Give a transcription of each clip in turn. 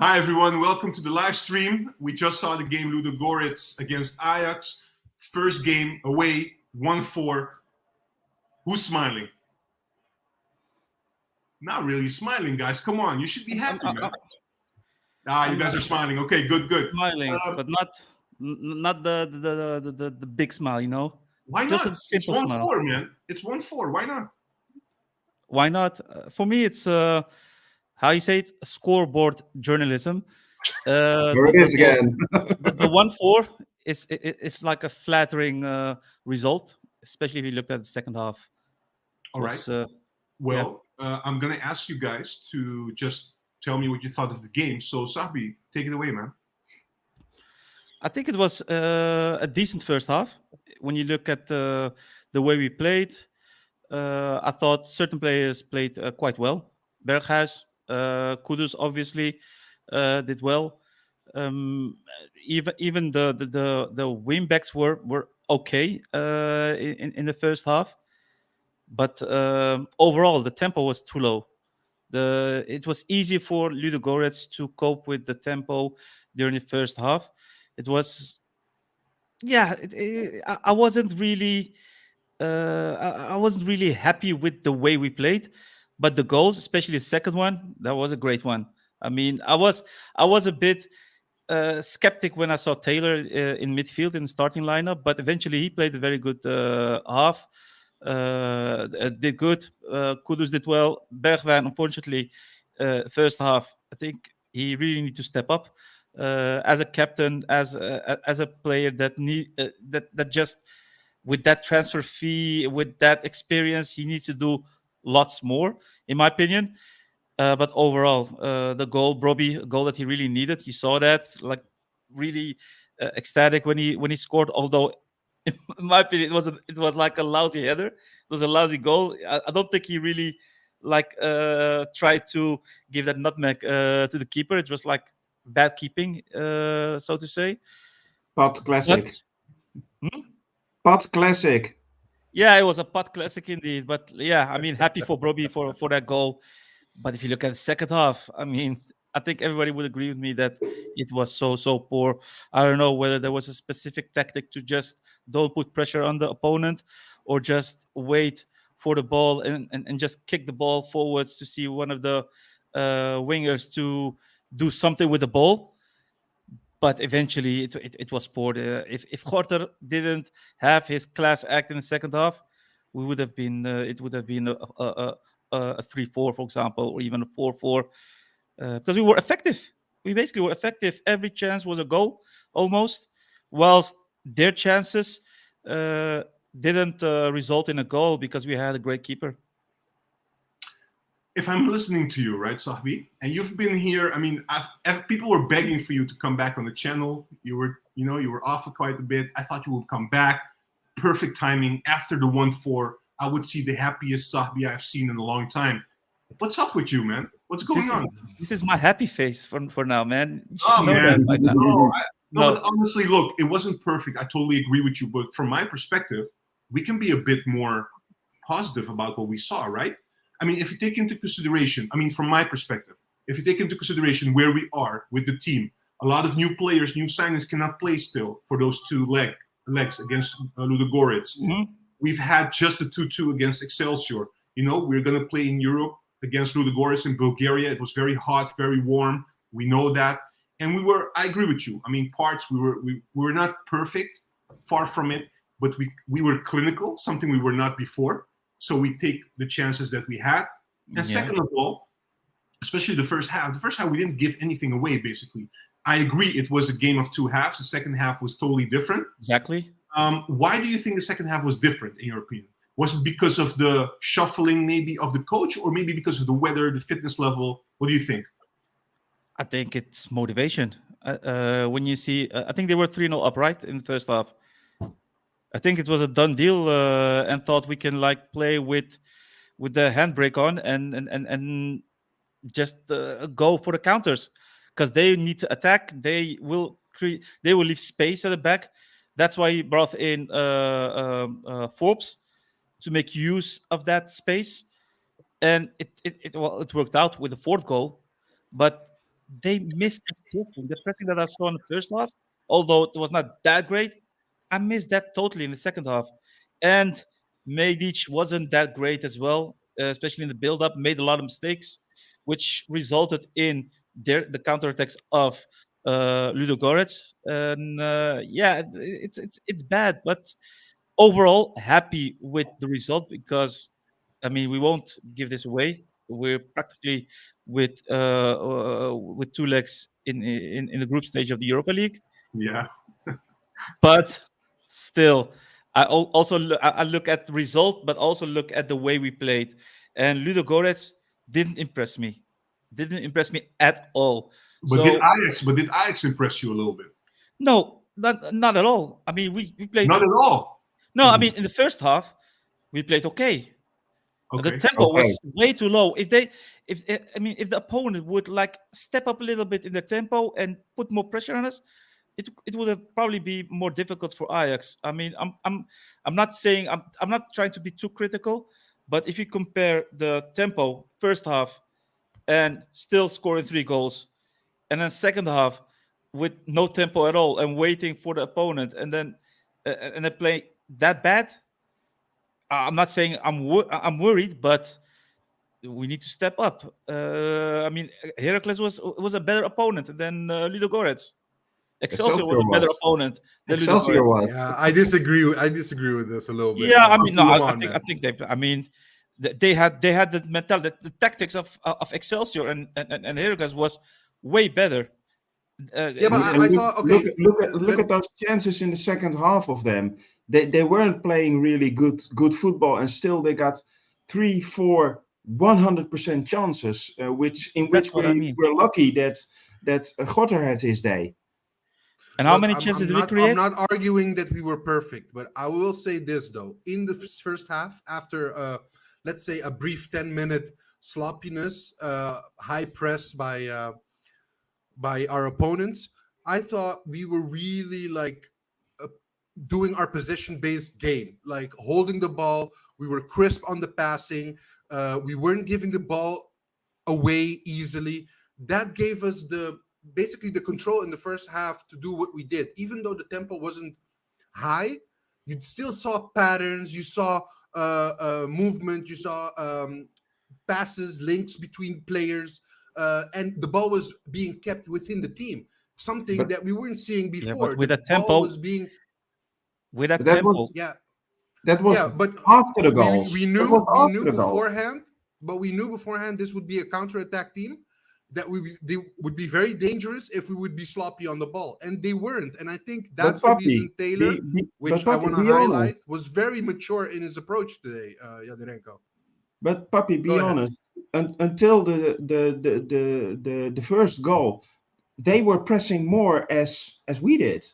Hi everyone, welcome to the live stream. We just saw the game Ludogorets against Ajax. First game away, 1-4. Who's smiling? Not really smiling, guys. Come on, you should be happy, man. You guys are smiling. Okay, good. Smiling, but not the big smile, Why Just not? a It's simple smile. 1-4, man. It's 1-4. Why not? Why not? For me, it's how you say it, scoreboard journalism. There it is again. The 1-4 is like a flattering result, especially if you looked at the second half. All right. I'm going to ask you guys to just tell me what you thought of the game. So, Sahbi, take it away, man. I think it was a decent first half. When you look at the way we played, I thought certain players played quite well. Berghuis, Kudus obviously did well. Even the wing backs were okay in the first half, but overall the tempo was too low. It was easy for Ludogorets to cope with the tempo during the first half. It was, I wasn't really. I wasn't really happy with the way we played, but the goals, especially the second one, that was a great one. I mean, I was a bit skeptic when I saw Taylor in midfield in the starting lineup, but eventually he played a very good half. Did good. Kudus did well. Bergwijn, unfortunately, first half, I think he really need to step up as a captain, as a player that that just with that transfer fee, with that experience, he needs to do lots more, in my opinion. But overall, the goal, Brobbey, a goal that he really needed. You saw that, like, really ecstatic when he scored. Although, in my opinion, it was like a lousy header. It was a lousy goal. I don't think he really tried to give that nutmeg to the keeper. It was like bad keeping, so to say. Pot classic. But, Pot classic. Yeah, it was a pot classic indeed. But yeah, I mean, happy for Brobbey for that goal. But if you look at the second half, I mean, I think everybody would agree with me that it was so poor. I don't know whether there was a specific tactic to just don't put pressure on the opponent or just wait for the ball and just kick the ball forwards to see one of the wingers to do something with the ball. But eventually it was poor. If Gorter didn't have his class act in the second half, we would have been it would have been a 3-4, for example, or even a 4-4, because we were effective. We basically were effective. Every chance was a goal, almost, whilst their chances didn't result in a goal because we had a great keeper. If I'm listening to you, right, Sahbi, and you've been here, I mean, people were begging for you to come back on the channel. You were off for quite a bit. I thought you would come back. Perfect timing. After the 1-4, I would see the happiest Sahbi I've seen in a long time. What's up with you, man? What's going on? This is my happy face for now, man. Oh, man. No, No. but honestly, look, it wasn't perfect. I totally agree with you. But from my perspective, we can be a bit more positive about what we saw, right? I mean, if you take into consideration, I mean, from my perspective, if you take into consideration where we are with the team, a lot of new players, new signings cannot play still for those two legs against Ludogorets. Mm-hmm. We've had just the 2-2 against Excelsior. We're going to play in Europe against Ludogorets in Bulgaria. It was very hot, very warm. We know that. And I agree with you. I mean, we were not perfect, far from it, but we were clinical, something we were not before. So we take the chances that we had. And second of all, especially the first half, we didn't give anything away, basically. I agree it was a game of two halves. The second half was totally different. Exactly. Why do you think the second half was different, in your opinion? Was it because of the shuffling, maybe, of the coach, or maybe because of the weather, the fitness level? What do you think? I think it's motivation. When you see, I think they were 3-0 up, right, in the first half. I think it was a done deal, and thought we can play with the handbrake on and just go for the counters, because they need to attack. They will leave space at the back. That's why he brought in Forbes to make use of that space, and it worked out with the fourth goal. But they missed the pressing that I saw in the first half, although it was not that great. I missed that totally in the second half. And Medic wasn't that great as well, especially in the build-up, made a lot of mistakes, which resulted in the counterattacks of Ludogorets. And yeah, it's bad, but overall happy with the result because I mean we won't give this away. We're practically with two legs in the group stage of the Europa League, Yeah. but still, I look at the result, but also look at the way we played. And Ludogorets didn't impress me, didn't impress me at all. But So did Ajax impress you a little bit? no, not at all. I mean, we played. Not at all. No, I mean in the first half we played okay. The Okay. tempo Okay. was way too low. If the opponent would like step up a little bit in their tempo and put more pressure on us, it would have probably be more difficult for Ajax. I mean, I'm not saying I'm not trying to be too critical, but if you compare the tempo first half and still scoring 3 goals, and then second half with no tempo at all and waiting for the opponent, and then play that bad. I'm not saying I'm worried, but we need to step up. I mean, Heracles was a better opponent than Ludogorets. Excelsior was a better was. opponent than Excelsior Ludogorets. was. Yeah, I disagree. I disagree with this a little bit. Yeah, I mean, no, Come I on, think man. they. I mean, they had the mentality, the tactics of Excelsior and Heracles was way better. Yeah, but And I look, thought, okay, look at those chances in the second half of them. They weren't playing really good football, and still they got 3, 4, 100% chances, which That's what I we mean. were lucky that Gotter had his day. And how look, many chances did we I'm create? not arguing that we were perfect, but I will say this though: in the first half, after let's say a brief 10-minute sloppiness, high press by our opponents, I thought we were really like doing our possession-based game, like holding the ball. We were crisp on the passing. We weren't giving the ball away easily. That gave us basically the control in the first half to do what we did. Even though the tempo wasn't high, you still saw patterns. You saw movement. You saw passes, links between players, and the ball was being kept within the team. Something But- that we weren't seeing Yeah, before. but with The that tempo, ball was being with that But that tempo, was yeah that was yeah, but after the goals. we That knew was we after knew the goals. beforehand, but we knew beforehand this would be a counterattack team that they would be very dangerous if we would be sloppy on the ball, and they weren't. And I think that's the Papi, reason Taylor, which I Papi, want to be honest. highlight, was very mature in his approach today, Yadorenko. But Papi, be Go ahead. honest. Until the first goal, they were pressing more as we did,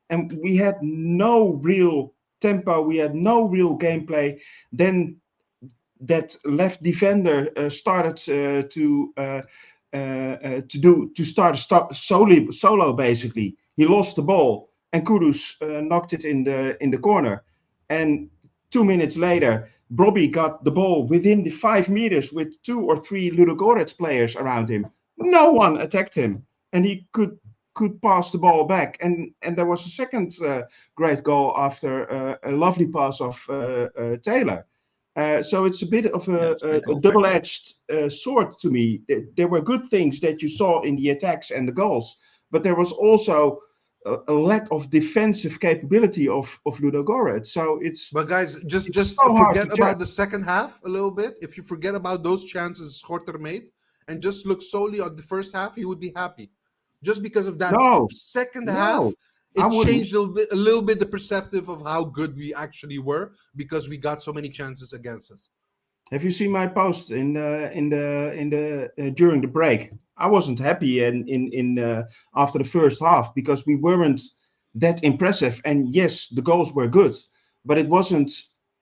and we had no real tempo. We had no real gameplay. Then that left defender started to start solo basically. He lost the ball, and Kudus knocked it in the corner. And 2 minutes later, Bobby got the ball within the 5 meters with 2 or 3 Ludogorets players around him. No one attacked him, and he could pass the ball back. And there was a second great goal after a lovely pass of Taylor. So it's a bit of Yeah, it's a great a goal. double-edged sword to me. There were good things that you saw in the attacks and the goals, but there was also a lack of defensive capability of Ludogorets. So it's But guys, just so hard forget to about judge. the second half a little bit. If you forget about those chances Schorter made and just look solely on the first half, you would be happy. Just because of that No, second no, half, I it wouldn't. changed a little bit the perspective of how good we actually were because we got so many chances against us. Have you seen my post in the during the break? I wasn't happy in after the first half because we weren't that impressive. And yes, the goals were good, but it wasn't.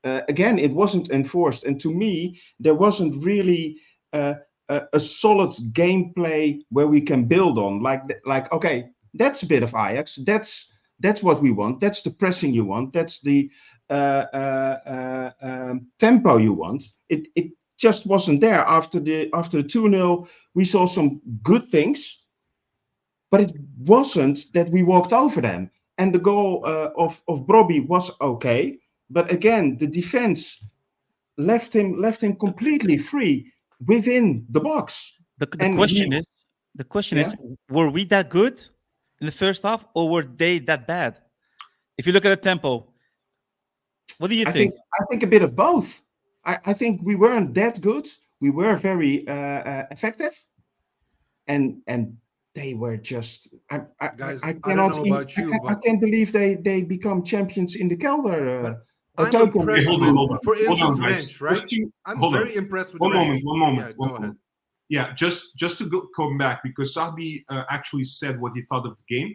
Again, it wasn't enforced. And to me, there wasn't really a solid gameplay where we can build on. Like okay, that's a bit of Ajax. That's what we want. That's the pressing you want. That's the tempo you want. It just wasn't there after the 2-0. We saw some good things, but it wasn't that we walked over them. And the goal of Brobbey was okay, but again, the defense left him completely free within the box. The And question he- is, the question Yeah. is, were we that good in the first half, or were they that bad? If you look at the tempo, what do you I think? think a bit of both. I think we weren't that good. We were very effective, and they were just. Guys, I I don't cannot. know about you, I but can't believe they become champions in the Kelder. But I'm token. impressed Hold with, on, hold on. for Hold on, instance, guys. Wrench, right? Just to- I'm hold on. very impressed with One Wrench. moment, one moment, Yeah, one go ahead. moment. Yeah, just to come back, because Sahbi actually said what he thought of the game.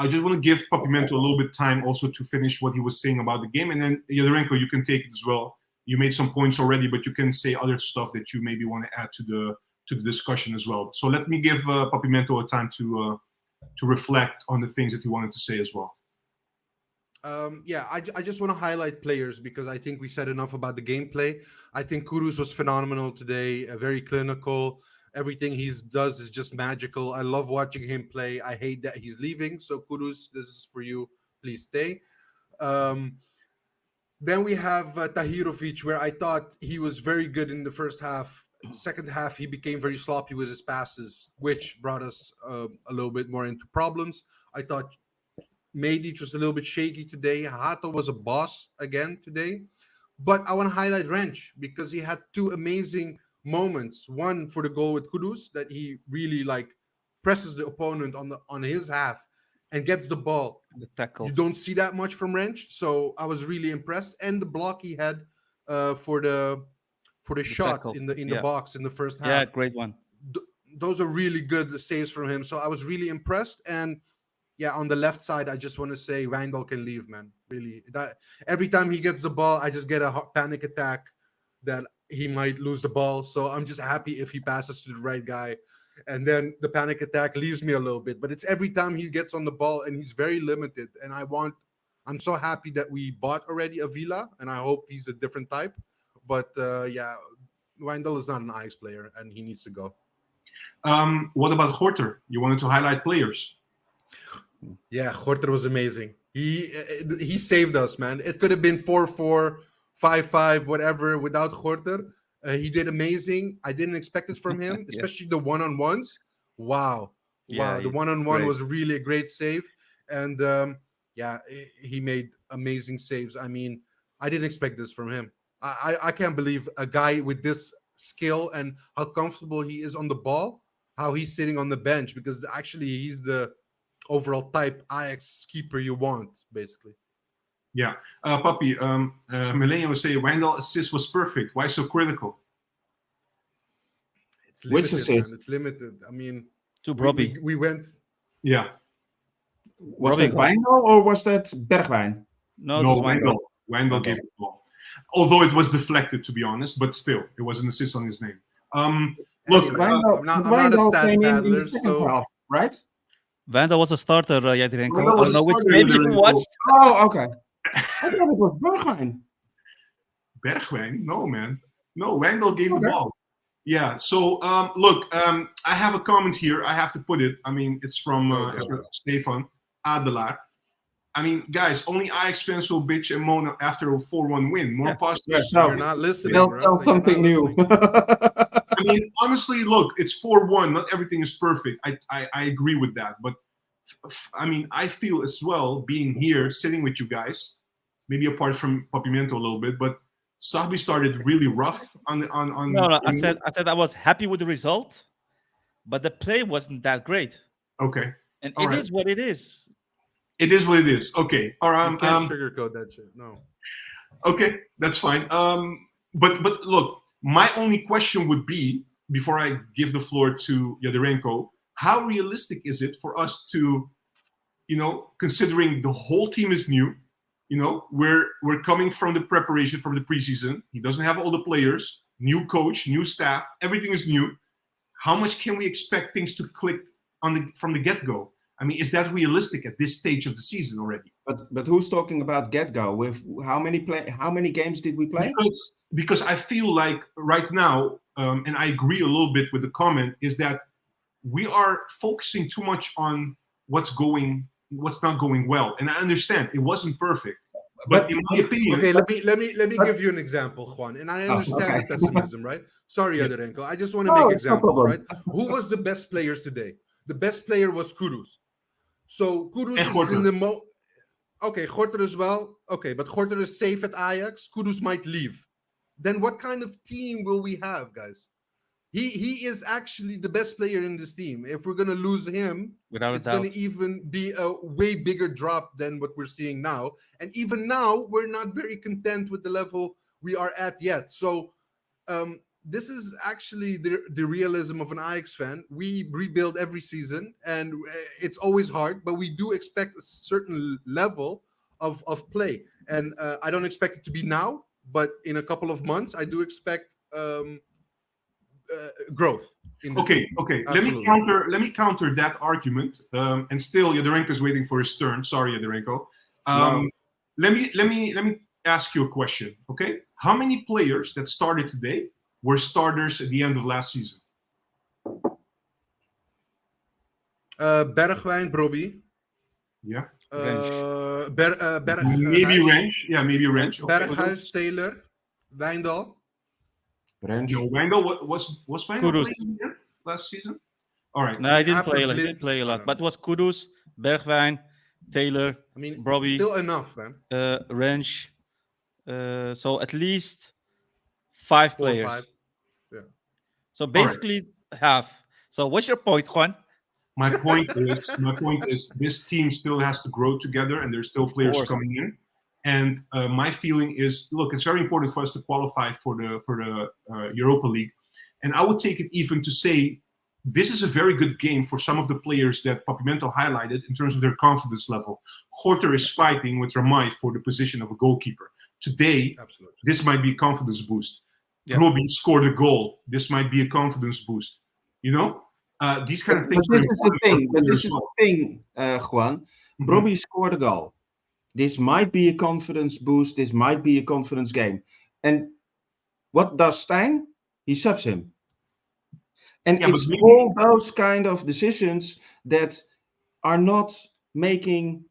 I just want to give Papimento a little bit time also to finish what he was saying about the game, and then Yodorenko, you can take it as well. You made some points already, but you can say other stuff that you maybe want to add to the discussion as well. So let me give Papimento a time to reflect on the things that he wanted to say as well. Yeah, I just want to highlight players because I think we said enough about the gameplay. I think Kudus was phenomenal today, very clinical. Everything he does is just magical. I love watching him play. I hate that he's leaving. So Kudus, this is for you. Please stay. Then we have Tahirovic, where I thought he was very good in the first half. Second half, he became very sloppy with his passes, which brought us a little bit more into problems. I thought Medic was a little bit shaky today. Hato was a boss again today. But I want to highlight Wrench because he had two amazing moments. One for the goal with Kudus, that he really presses the opponent on his half and gets the ball. The tackle. You don't see that much from Wrench, so I was really impressed. And the block he had for the shot tackle. in the Yeah. box in the first half. Yeah, great one. Those are really good saves from him. So I was really impressed. And yeah, on the left side, I just want to say Wijndal can leave, man. Really, that every time he gets the ball, I just get a panic attack that he might lose the ball. So I'm just happy if he passes to the right guy, and then the panic attack leaves me a little bit. But it's every time he gets on the ball, and he's very limited. And I'm so happy that we bought already Avila, and I hope he's a different type. But yeah, Wijndal is not an Ajax player, and he needs to go. What about Horter? You wanted to highlight players. Yeah, Horter was amazing. He saved us, man. It could have been 4-4, 5-5, whatever without Horter. He did amazing. I didn't expect it from him, Yeah. especially the one-on-ones. Wow. Yeah, The one-on-one great. was really a great save. And yeah, he made amazing saves. I mean, I didn't expect this from him. I can't believe a guy with this skill and how comfortable he is on the ball, how he's sitting on the bench, because actually he's the overall type Ajax keeper you want, basically. Yeah. Papi, Millennium was saying Wijndal assist was perfect. Why so critical? It's Which limited, assist? man. It's limited. I mean, To Brobbey. we went. Yeah. Was Robbie that Wijndal or was that Bergwijn? No, it No, was Wijndal. Wijndal gave the ball. Although it was deflected, to be honest, but still, it was an assist on his name. Look, Anyway, Wijndal, I'm not a Wijndal stat came in paddler, the second so half, right? Wijndal was a starter, Jadrenko. Wijndal I was don't know a which starter, game you Jadrenko. watched. Oh, okay. I thought it was Bergwijn. Bergwijn? No, man. No, Wijndal gave the Okay. ball. Yeah, so look, I have a comment here. I have to put it. I mean, it's from Go. Stefan Adelaar. I mean, guys, only Ajax fans will bitch and moan after a 4-1 win. More positive. Yeah, You're not listening, They'll bro. tell You're something not new. listening. I mean, honestly, look, it's 4-1. Not everything is perfect. I agree with that. But, I mean, I feel as well, being here, sitting with you guys, maybe apart from Papimento a little bit, but Sahbi started really rough on. No, I said I was happy with the result, but the play wasn't that great. Okay. And All it right. is what it is. It is what it is. Okay. All right. You can't sugarcoat that shit. No. Okay, that's fine. But look, my only question would be, before I give the floor to Yodorenko, how realistic is it for us to, considering the whole team is new, we're coming from the preparation from the preseason. He doesn't have all the players, new coach, new staff, everything is new. How much can we expect things to click from the get-go? I mean, is that realistic at this stage of the season already? But who's talking about get-go? With how many games did we play? Because I feel like right now, and I agree a little bit with the comment, is that we are focusing too much on what's not going well. And I understand it wasn't perfect, but in my opinion, okay, let me give you an example, Juan. And I understand the pessimism, right? Sorry, Yeah. Aderenko. I just want to make examples, right? Who was the best players today? The best player was Kudus. So Kudus And is Gorter. in the okay, Gorter as well. Okay, but Gorter is safe at Ajax. Kudus might leave. Then what kind of team will we have, guys? He is actually the best player in this team. If we're gonna lose him, Without a it's gonna doubt. even be a way bigger drop than what we're seeing now. And even now, we're not very content with the level we are at yet. So this is actually the realism of an Ajax fan. We rebuild every season, and it's always hard, but we do expect a certain level of play. And I don't expect it to be now, but in a couple of months, I do expect growth. In this Okay. team. Let me counter that argument. And still, Yadorenko is waiting for his turn. Sorry, Yadorenko. No. Let me ask you a question. Okay, how many players that started today were starters at the end of last season? Bergwijn, Brobbey. Yeah, maybe Wrench. Yeah, maybe Wrench. Okay. Berghuis, Taylor, Wijndal. No, Wijndal was Wijndal Kudus. playing again last season? All right. No, I didn't After play a lot. He Blitz, didn't play a I lot. don't But it was Kudus, Bergwijn, Taylor, I mean, Brobbey, still enough, man. Wrench. So at least 5 4 or players. 5. Yeah. So basically half. So what's your point, Juan? My point is this team still has to grow together, and there's still players course. coming in. And my feeling is, look, it's very important for us to qualify for the Europa League. And I would take it even to say this is a very good game for some of the players that Papimento highlighted in terms of their confidence level. Gorter is fighting with Ramai for the position of a goalkeeper. Today, Absolutely. this might be a confidence boost. Yeah. Robbie scored a goal. This might be a confidence boost. You know? These kind of things But are this is the important for thing. But players this is as well. the thing, Juan. Mhm. Brobbey scored a goal. This might be a confidence boost. This might be a confidence game. And what does Stein? He subs him. And Yeah, but it's maybe- all those kind of decisions that are not making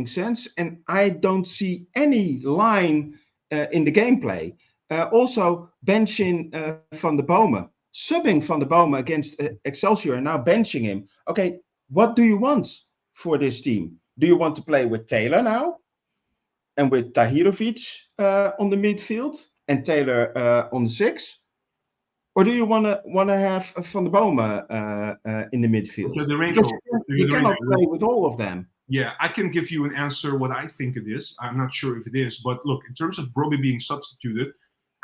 sense. And I don't see any line in the gameplay. Also, benching Van der Boma, subbing Van der Boma against Excelsior, and now benching him. Okay, what do you want for this team? Do you want to play with Taylor now, and with Tahirovic on the midfield, and Taylor on the 6? Or do you want to have Van der Boma in the midfield? Because you cannot play with all of them. Yeah, I can give you an answer what I think it is. I'm not sure if it is, but look, in terms of Brobbey being substituted,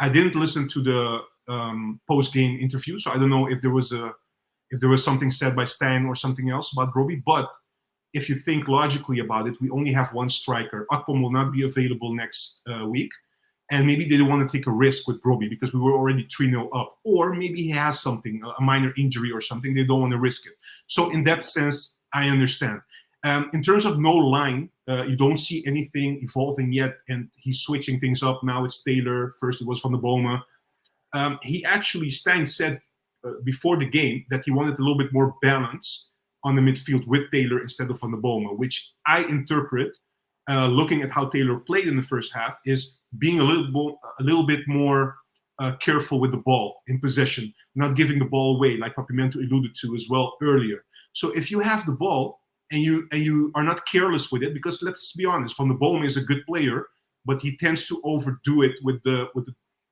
I didn't listen to the post-game interview, so I don't know if there was something said by Stan or something else about Brobbey. But if you think logically about it, we only have one striker. Akpom will not be available next week. And maybe they didn't want to take a risk with Brobbey because we were already 3-0 up. Or maybe he has something, a minor injury or something. They don't want to risk it. So in that sense, I understand. In terms of no line, you don't see anything evolving yet. And he's switching things up. Now it's Taylor. First it was Van der Boma. Stein said before the game that he wanted a little bit more balance on the midfield with Taylor instead of Van der Boma, which I interpret, looking at how Taylor played in the first half, is being a little bit more careful with the ball in possession, not giving the ball away, like Papimento alluded to as well earlier. So if you have the ball and you are not careless with it, because let's be honest, Van der Boma is a good player, but he tends to overdo it with the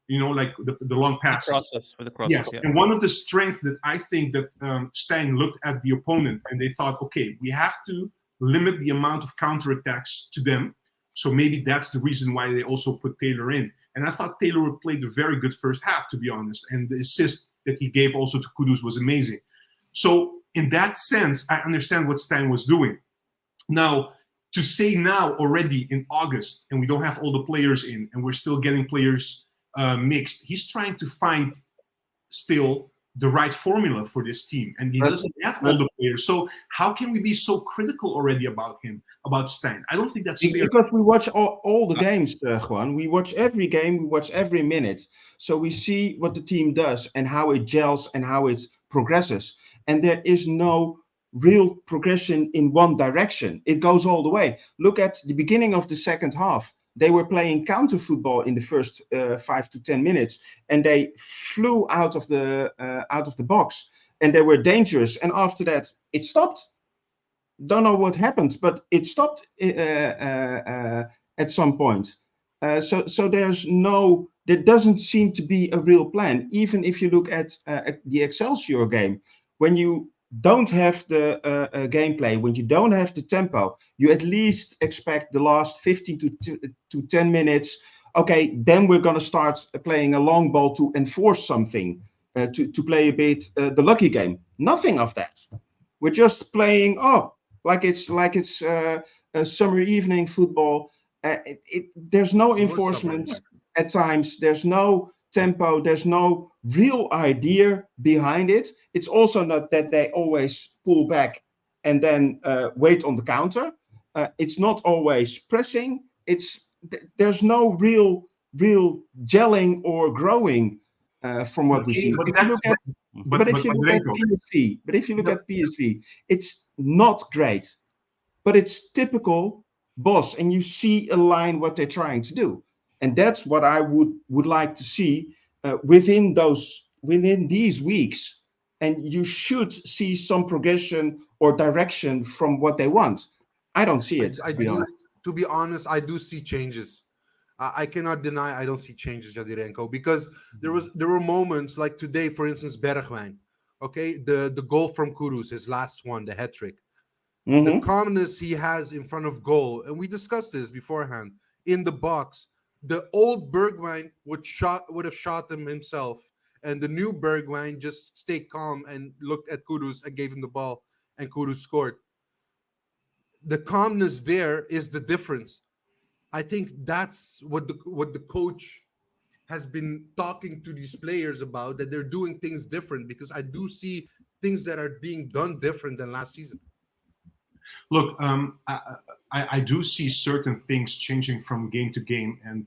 long passes. With the crosses. Yes, Yeah. and one of the strengths that I think that Stein looked at the opponent and they thought, okay, we have to limit the amount of counterattacks to them. So maybe that's the reason why they also put Taylor in. And I thought Taylor played a very good first half, to be honest. And the assist that he gave also to Kudus was amazing. So in that sense, I understand what Stein was doing. Now, to say now already in August, and we don't have all the players in, and we're still getting players mixed, he's trying to find still the right formula for this team, and he doesn't have all the players. So how can we be so critical already about him, about Stein? I don't think that's fair. Because we watch all the games, Juan. We watch every game, we watch every minute. So we see what the team does and how it gels and how it progresses. and there is no real progression in one direction. It goes all the way. Look at the beginning of the second half. They were playing counter football in the first 5 to 10 minutes, and they flew out of the box, and they were dangerous. And after that, it stopped. Don't know what happened, but it stopped at some point. So there doesn't seem to be a real plan. Even if you look at the Excelsior game, when you don't have the gameplay, when you don't have the tempo, you at least expect the last 15 to 10 minutes. Okay, then we're going to start playing a long ball to enforce something, to play a bit the lucky game. Nothing of that. We're just playing like it's a summer evening football. There's no enforcement at times. There's no tempo. There's no real idea behind it. It's also not that they always pull back and then wait on the counter. It's not always pressing. There's no real gelling or growing from what we see. But if you look at PSV, it's not great, but it's typical boss, and you see a line what they're trying to do, and that's what I would like to see within these weeks. And you should see some progression or direction from what they want. I don't see it. To be honest, I do see changes. I cannot deny I don't see changes, Jadirenko, because there were moments like today, for instance, Bergwijn. Okay, the goal from Kudus, his last one, the hat trick. Mm-hmm. The calmness he has in front of goal, and we discussed this beforehand, in the box. The old Bergwijn would have shot him himself, and the new Bergwijn just stayed calm and looked at Kudus and gave him the ball, and Kudus scored. The calmness there is the difference. I think that's what the coach has been talking to these players about, that they're doing things different, because I do see things that are being done different than last season. Look, I do see certain things changing from game to game. And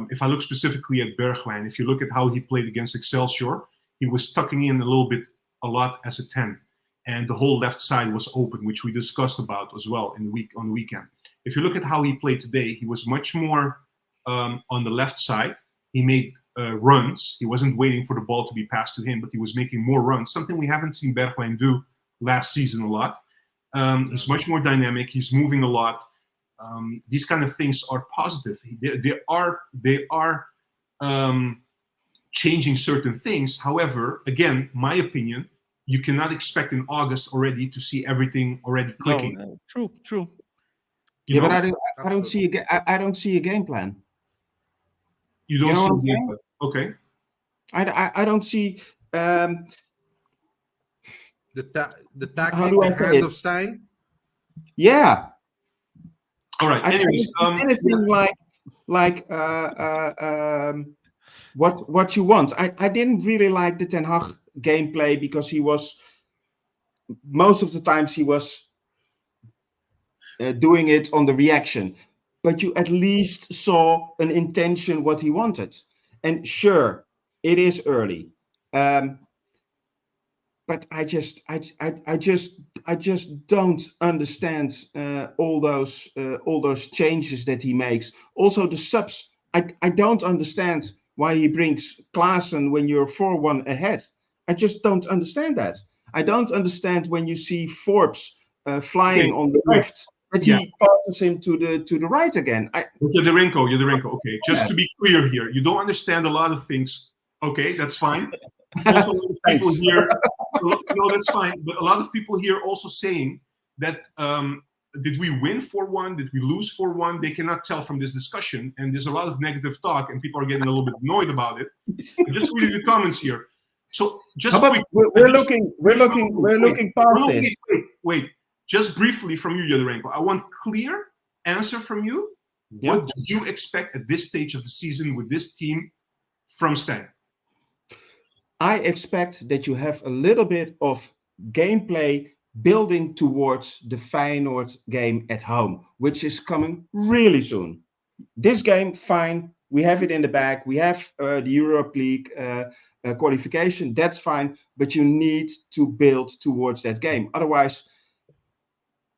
if I look specifically at Bergwijn, if you look at how he played against Excelsior, he was tucking in a lot as a 10. And the whole left side was open, which we discussed about as well on the weekend. If you look at how he played today, he was much more on the left side. He made runs. He wasn't waiting for the ball to be passed to him, but he was making more runs, something we haven't seen Bergwijn do last season a lot. He's much more dynamic. He's moving a lot. These kind of things are positive. They are changing certain things. However, again, my opinion, you cannot expect in August already to see everything already clicking. No, true. But I don't see a game plan. You don't see a game plan. Okay. I don't see the tactic, the hand of Stein. Yeah. All right. Anyways, anything like what you want. I didn't really like the Ten Hag gameplay, because most of the times he was doing it on the reaction, but you at least saw an intention what he wanted. And sure, it is early, but I just don't understand all those changes that he makes. Also the subs, I don't understand why he brings Klaassen when you're 4-1 ahead. I just don't understand that. I don't understand when you see Forbes flying on the left, that he passes him to the right again. Jadirenko. Okay, just to be clear here, you don't understand a lot of things. Okay, that's fine. Also, a lot of people here, no, that's fine. But a lot of people here also saying that did we win 4-1? Did we lose 4-1? They cannot tell from this discussion, and there's a lot of negative talk, and people are getting a little bit annoyed about it. Just read the comments here. So just we're looking past this. Wait, just briefly from you, Jadirenko. I want clear answer from you. Yeah. What do you expect at this stage of the season with this team from Stein? I expect that you have a little bit of gameplay building towards the Feyenoord game at home, which is coming really soon. This game, fine. We have it in the bag. We have the Europa League qualification, that's fine, but you need to build towards that game. Otherwise,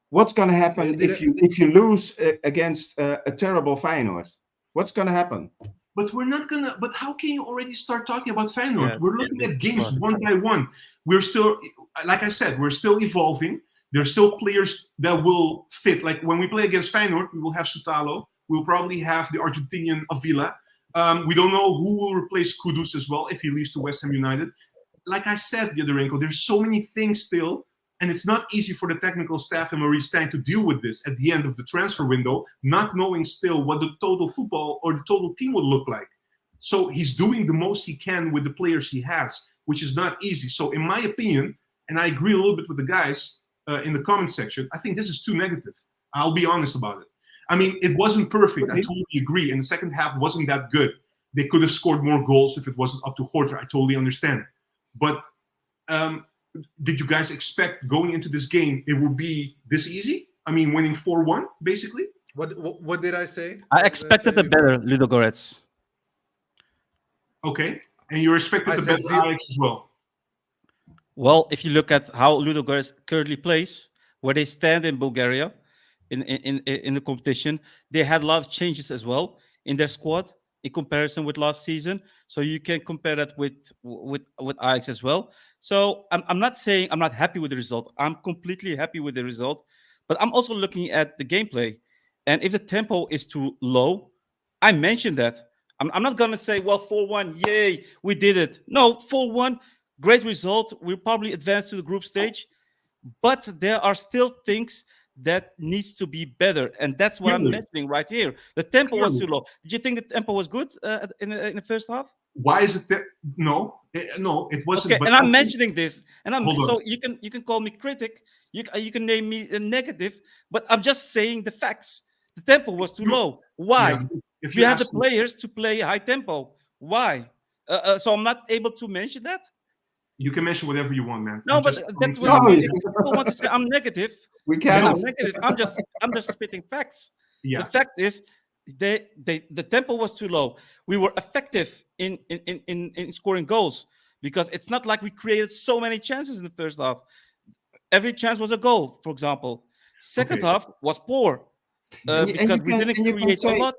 what's going to happen if you lose against a terrible Feyenoord? What's going to happen? But we're not gonna. But how can you already start talking about Feyenoord? Yeah, we're looking at games one by one. We're still, like I said, we're still evolving. There's still players that will fit. Like when we play against Feyenoord, we will have Soutalo. We'll probably have the Argentinian Avila. We don't know who will replace Kudus as well if he leaves to West Ham United. Like I said, Yodorenko, there's so many things still, and it's not easy for the technical staff and Maurice Stijn to deal with this at the end of the transfer window, not knowing still what the total football or the total team would look like. So he's doing the most he can with the players he has, which is not easy. So in my opinion, and I agree a little bit with the guys in the comment section, I think this is too negative. I'll be honest about it. I mean, it wasn't perfect. I totally agree. And the second half wasn't that good. They could have scored more goals if it wasn't up to Horter. I totally understand. But did you guys expect going into this game it would be this easy? I mean, winning 4-1, basically? What did I say? I expected a better Ludogorets. Okay. And you expected the better Ajax as well? Well, if you look at how Ludogorets currently plays, where they stand in Bulgaria, in the competition, they had a lot of changes as well in their squad in comparison with last season. So you can compare that with Ajax as well. So I'm not saying I'm not happy with the result. I'm completely happy with the result, but I'm also looking at the gameplay. And if the tempo is too low, I mentioned that. I'm not going to say, well, 4-1, yay, we did it. No, 4-1, great result. We'll probably advance to the group stage. But there are still things that needs to be better. And that's what I'm mentioning right here. The tempo was too low. Did you think the tempo was good in the first half? Why is it no, it wasn't. Okay, but and I'm mentioning this, and so you can call me critic, you can name me a negative, but I'm just saying the facts. The tempo was too low. Why? Yeah, if you have the players to play high tempo, why? So I'm not able to mention that. You can mention whatever you want, man. No, but that's what I mean. If people want to say I'm negative, we can. I'm negative. I'm just spitting facts. Yeah. The fact is, the tempo was too low. We were effective in scoring goals because it's not like we created so many chances in the first half. Every chance was a goal, for example. Second half was poor because we didn't create a lot,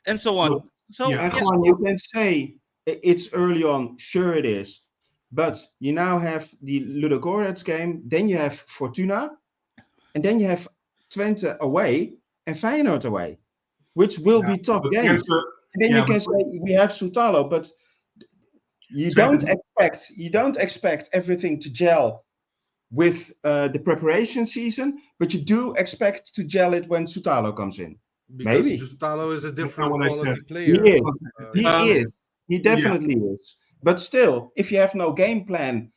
and so on. So you can say it's early on. Sure, it is. But you now have the Ludogorets game, then you have Fortuna, and then you have Twente away and Feyenoord away, which will be tough games. And then you can say we have Soutalo, but you don't expect everything to gel with the preparation season, but you do expect to gel it when Soutalo comes in. Because maybe Soutalo is a different what I quality said. player. He is. He definitely is. But still, if you have no game plan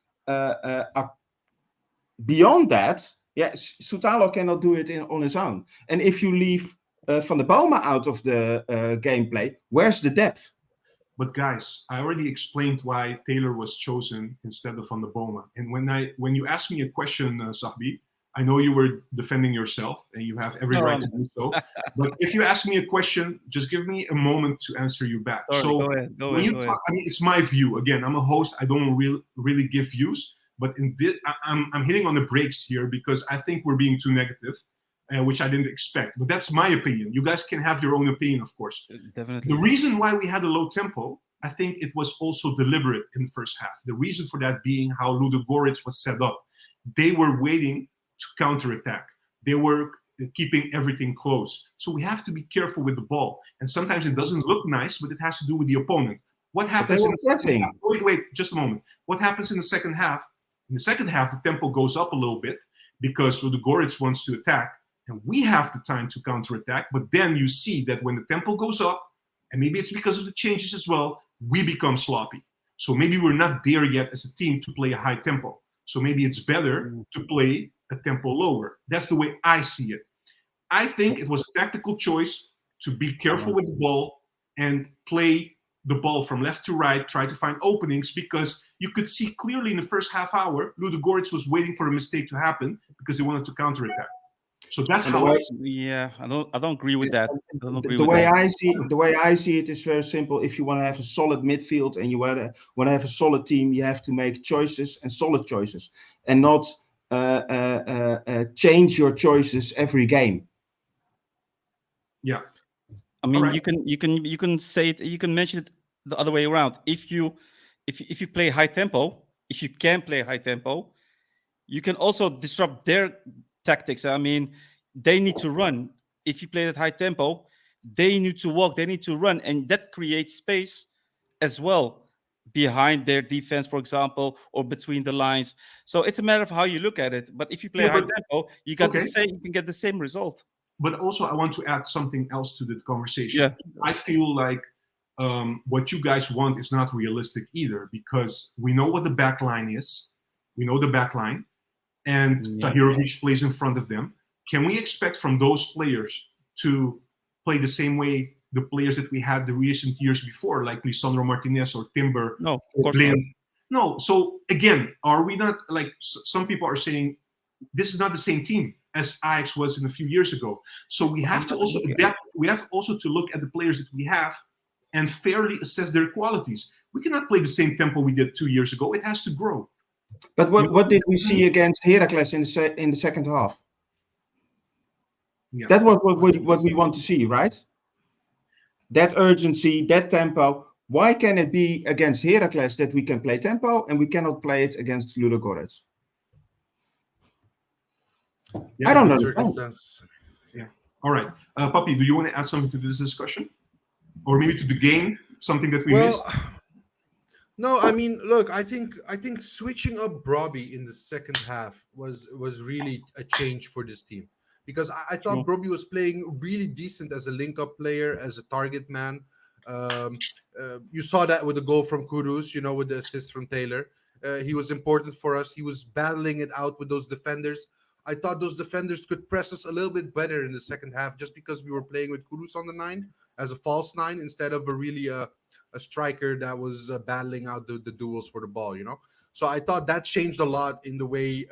beyond that, Soutalo cannot do it on his own. And if you leave Van der Boma out of the gameplay, where's the depth? But guys, I already explained why Taylor was chosen instead of Van der Boma. And when you asked me a question, Sahbi, I know you were defending yourself, and you have every right to do so. But if you ask me a question, just give me a moment to answer you back. Sorry, go ahead. I mean, it's my view. Again, I'm a host. I don't really give views. But in this, I'm hitting on the brakes here because I think we're being too negative, which I didn't expect. But that's my opinion. You guys can have your own opinion, of course. Definitely. The reason why we had a low tempo, I think it was also deliberate in the first half. The reason for that being how Ludogorets was set up. They were waiting to counterattack. They were keeping everything close. So we have to be careful with the ball. And sometimes it doesn't look nice, but it has to do with the opponent. What happens in the second half? Wait, just a moment. What happens in the second half? In the second half, the tempo goes up a little bit because Ludogorets wants to attack, and we have the time to counterattack. But then you see that when the tempo goes up, and maybe it's because of the changes as well, we become sloppy. So maybe we're not there yet as a team to play a high tempo. So maybe it's better to play a tempo lower. That's the way I see it. I think it was a tactical choice to be careful with the ball and play the ball from left to right, try to find openings, because you could see clearly in the first half hour, Ludogorets was waiting for a mistake to happen because they wanted to counterattack. So that's And the how way, I see Yeah, I don't agree with that. I don't agree the with way that. I see it is very simple. If you want to have a solid midfield and you want to have a solid team, you have to make choices and solid choices, and not change your choices every game. Yeah. I mean, Alright. you can say it, you can mention it the other way around. If you play high tempo, if you can play high tempo, you can also disrupt their tactics. I mean, they need to run. If you play at high tempo, they need to walk, they need to run, and that creates space as well behind their defense, for example, or between the lines. So it's a matter of how you look at it. But if you play Yeah, high but tempo, you got the okay. same, you can get the same result. But also, I want to add something else to the conversation. Yeah. I feel like what you guys want is not realistic either, because we know what the back line is. We know the back line, and Yeah. Tahirovic plays in front of them. Can we expect from those players to play the same way the players that we had the recent years before, like Lisandro Martinez or Timber No, of or course not. Blind? No. So again, are we not, like some people are saying, this is not the same team as Ajax was in a few years ago. So we have to also adapt. We have also to look at the players that we have and fairly assess their qualities. We cannot play the same tempo we did 2 years ago. It has to grow. But what did we see against Heracles in the second half? Yeah. That was what we want to see, right? That urgency, that tempo. Why can it be against Heracles that we can play tempo and we cannot play it against Ludogorets? Yeah, I don't Different understand. circumstances. Yeah. All right. Papi, do you want to add something to this discussion? Or maybe to the game, something that we missed? No, I mean, look, I think switching up Brobbey in the second half was really a change for this team, because I thought Brobbey was playing really decent as a link-up player, as a target man. You saw that with the goal from Kudus, with the assist from Taylor. He was important for us. He was battling it out with those defenders. I thought those defenders could press us a little bit better in the second half, just because we were playing with Kudus on the 9 as a false 9 instead of a really a striker that was battling out the duels for the ball, So I thought that changed a lot in the way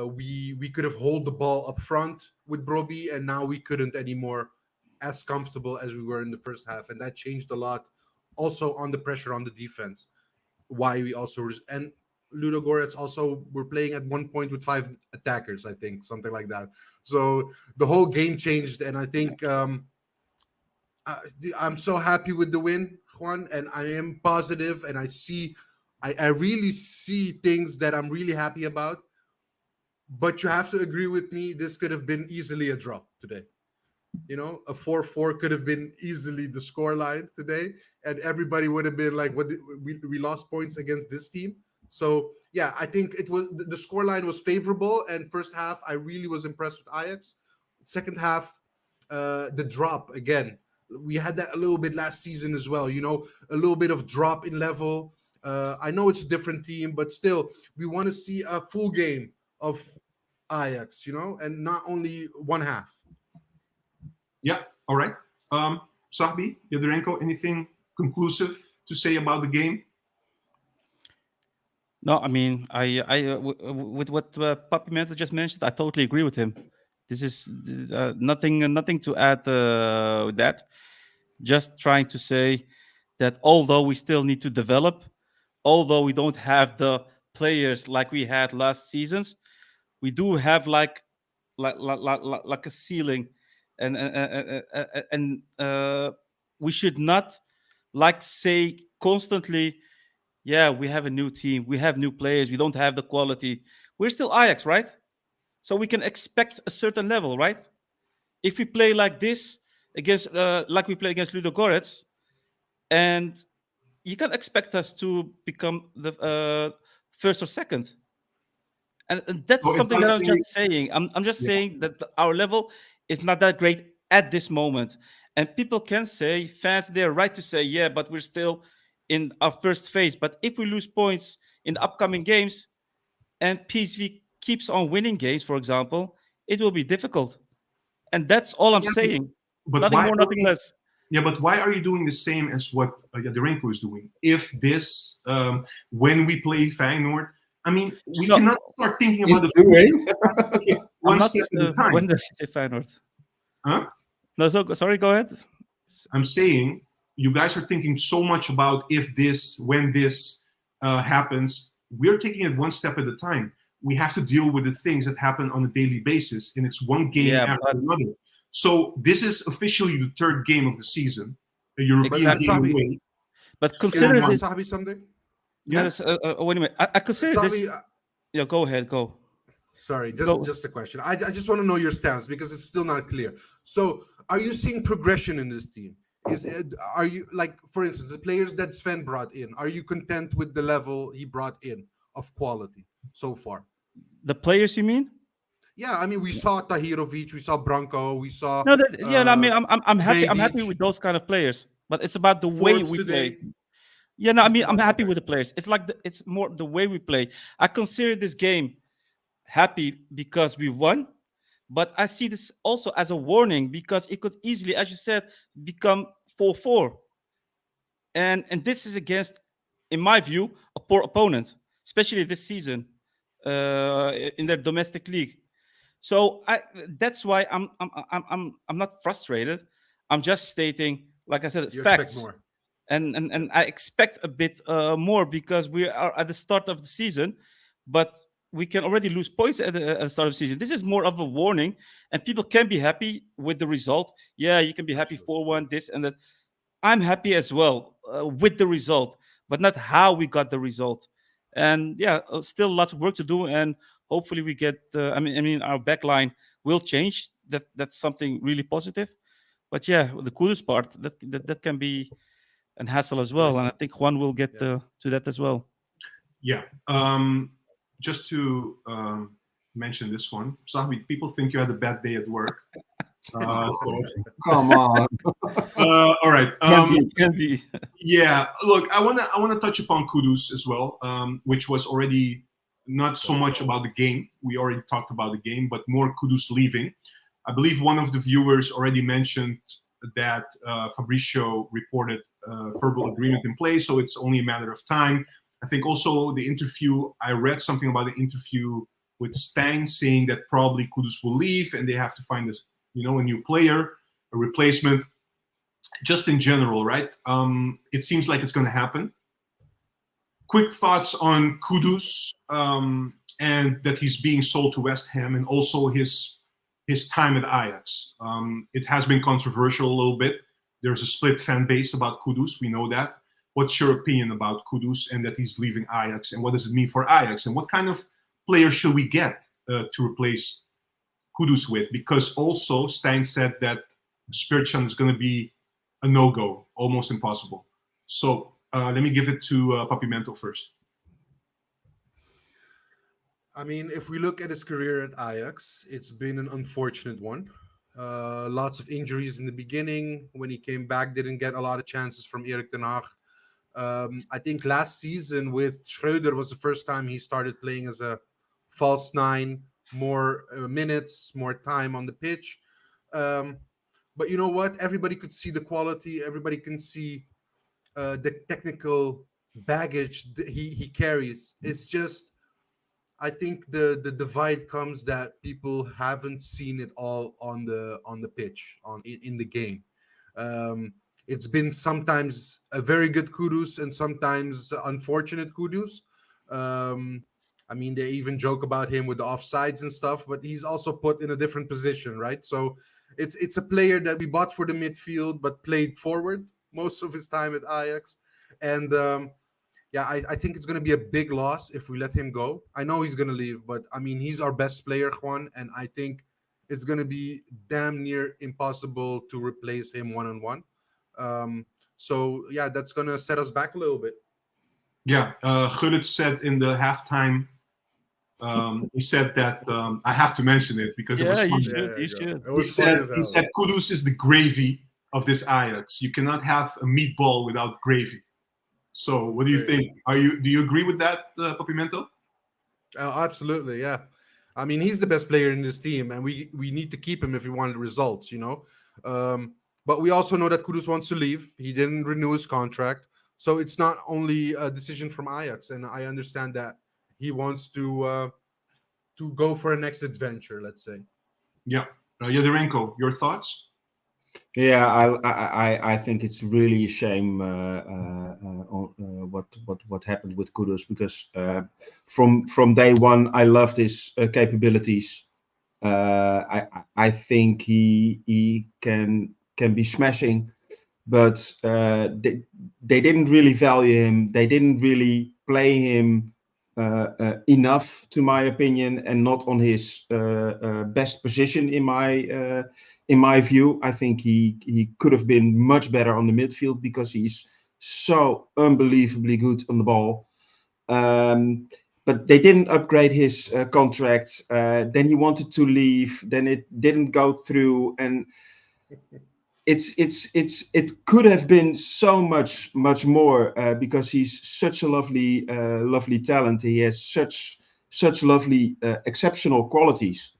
we could have hold the ball up front with Brobbey, and now we couldn't anymore as comfortable as we were in the first half, and that changed a lot. Also on the pressure on the defense, why we also and Ludogorets also were playing at one point with 5 attackers, I think, something like that. So the whole game changed, and I think I'm so happy with the win, Juan, and I am positive, and I really see things that I'm really happy about. But you have to agree with me, this could have been easily a draw today. A 4-4 could have been easily the scoreline today, and everybody would have been like, "What? We lost points against this team." So yeah, I think it was the scoreline was favorable, and first half I really was impressed with Ajax. Second half, the drop again. We had that a little bit last season as well. A little bit of drop in level. I know it's a different team, but still, we want to see a full game of Ajax, and not only one half. Yeah. All right. Sahbi, Yadirenko, anything conclusive to say about the game? No, I mean, with what Papi Menta just mentioned, I totally agree with him. This is nothing to add with that. Just trying to say that although we still need to develop, although we don't have the players like we had last seasons, we do have like a ceiling, and we should not say constantly, yeah, we have a new team, we have new players, we don't have the quality. We're still Ajax, right? So we can expect a certain level, right? If we play like this against, like we play against Ludogorets, and you can expect us to become the first or second. And that's So if something I that I'm say- just saying. I'm just saying that our level is not that great at this moment. And people can say, fans, they're right to say, yeah, but we're still in our first phase. But if we lose points in the upcoming games and PSV keeps on winning games, for example, it will be difficult. And that's all I'm saying. But Nothing why more, are nothing we- less. Yeah, but why are you doing the same as what Yadirenko is doing? If this, when we play Feyenoord, I mean, we No. cannot start thinking He's about the doing. future. one not step at a time. when the Feyenoord. Huh? No, so sorry. Go ahead. I'm saying you guys are thinking so much about if this, when this happens. We're taking it one step at a time. We have to deal with the things that happen on a daily basis, and it's one game Yeah, after but another. So this is officially the third game of the season, a European exactly. game Sabi, away. But can I consider ask this. Sabi something? No, Yeah. wait a minute. I consider this. Sabi, Yeah, go ahead. Go. sorry, Go. just a question. I just want to know your stance because it's still not clear. So, are you seeing progression in this team? Are you, like, for instance, the players that Sven brought in? Are you content with the level he brought in of quality so far? The players, you mean? Yeah, I mean, we saw Tahirovic, we saw Branko, we saw No, yeah. I mean, I'm happy. I'm happy Bebic, with those kind of players. But it's about the way Forbes we play. today. Yeah, no. I mean, I'm happy Okay. with the players. It's like it's more the way we play. I consider this game happy because we won, but I see this also as a warning because it could easily, as you said, become 4-4. And this is against, in my view, a poor opponent, especially this season in their domestic league. So that's why I'm not frustrated. I'm just stating, like I said, You expect facts, more. and I expect a bit more because we are at the start of the season, but we can already lose points at the start of the season. This is more of a warning, and people can be happy with the result. Yeah, you can be happy 4-1, this and that. I'm happy as well with the result, but not how we got the result. And yeah, still lots of work to do, and hopefully we get. I mean, our back line will change. That's something really positive. But yeah, the Kudus part that can be an hassle as well, and I think Juan will get Yeah. to that as well. Yeah. Just to mention this one, Sahbi, people think you had a bad day at work. So, Come on. all right. Can be. Yeah. Look, I wanna touch upon Kudus as well, which was already not so much about the game. We already talked about the game, but more Kudus leaving. I believe one of the viewers already mentioned that Fabricio reported verbal agreement in place, so it's only a matter of time. I think also the interview, I read something about the interview with Stang saying that probably Kudus will leave and they have to find a new player, a replacement. Just in general, right? It seems like it's going to happen. Quick thoughts on Kudus and that he's being sold to West Ham, and also his time at Ajax. It has been controversial a little bit. There's a split fan base about Kudus. We know that. What's your opinion about Kudus and that he's leaving Ajax, and what does it mean for Ajax, and what kind of player should we get to replace Kudus with? Because also Stein said that Spirtjan is going to be a no-go, almost impossible. So let me give it to Papimento first. I mean, if we look at his career at Ajax, it's been an unfortunate one. Lots of injuries in the beginning. When he came back, didn't get a lot of chances from Erik ten Hag. I think last season with Schreuder was the first time he started playing as a false nine, more minutes, more time on the pitch. But you know what? Everybody could see the quality. Everybody can see the technical baggage that he carries. It's just, I think the divide comes that people haven't seen it all on the pitch, in the game. It's been sometimes a very good Kudus and sometimes unfortunate Kudus. I mean, they even joke about him with the offsides and stuff, but he's also put in a different position, right? So it's a player that we bought for the midfield, but played forward most of his time at Ajax. And yeah, I think it's going to be a big loss if we let him go. I know he's going to leave, but I mean, he's our best player, Juan, and I think it's going to be damn near impossible to replace him one-on-one. So yeah, that's going to set us back a little bit. Yeah, Gullit said in the halftime, he said that I have to mention it because it was Yeah, funny. you should. It was funny as hell. He said Kudus is the gravy of this Ajax. You cannot have a meatball without gravy. So what do you think? Do you agree with that, Papimento? Absolutely, yeah. I mean, he's the best player in this team, and we need to keep him if we want results, you know. But we also know that Kudus wants to leave. He didn't renew his contract, so it's not only a decision from Ajax. And I understand that he wants to to go for a next adventure, let's say. Yeah. Yadirenko, your thoughts? Yeah, I think it's really a shame what happened with Kudus, because from day one I loved his capabilities. I think he can be smashing, but they didn't really value him. They didn't really play him enough, to my opinion, and not on his best position in my view. I think he could have been much better on the midfield, because he's so unbelievably good on the ball. But they didn't upgrade his contract. Then he wanted to leave. Then it didn't go through, and it could have been so much more, because he's such a lovely talent. He has such lovely exceptional qualities.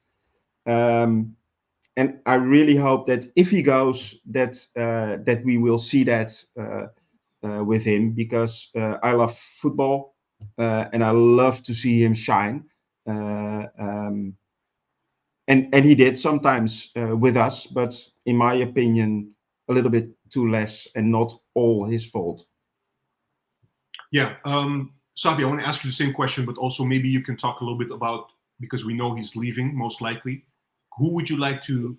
And I really hope that if he goes, that we will see that with him, because I love football, and I love to see him shine. And he did sometimes with us, but in my opinion, a little bit too less, and not all his fault. Yeah. Sabi, I want to ask you the same question, but also maybe you can talk a little bit about, because we know he's leaving most likely. Who would you like to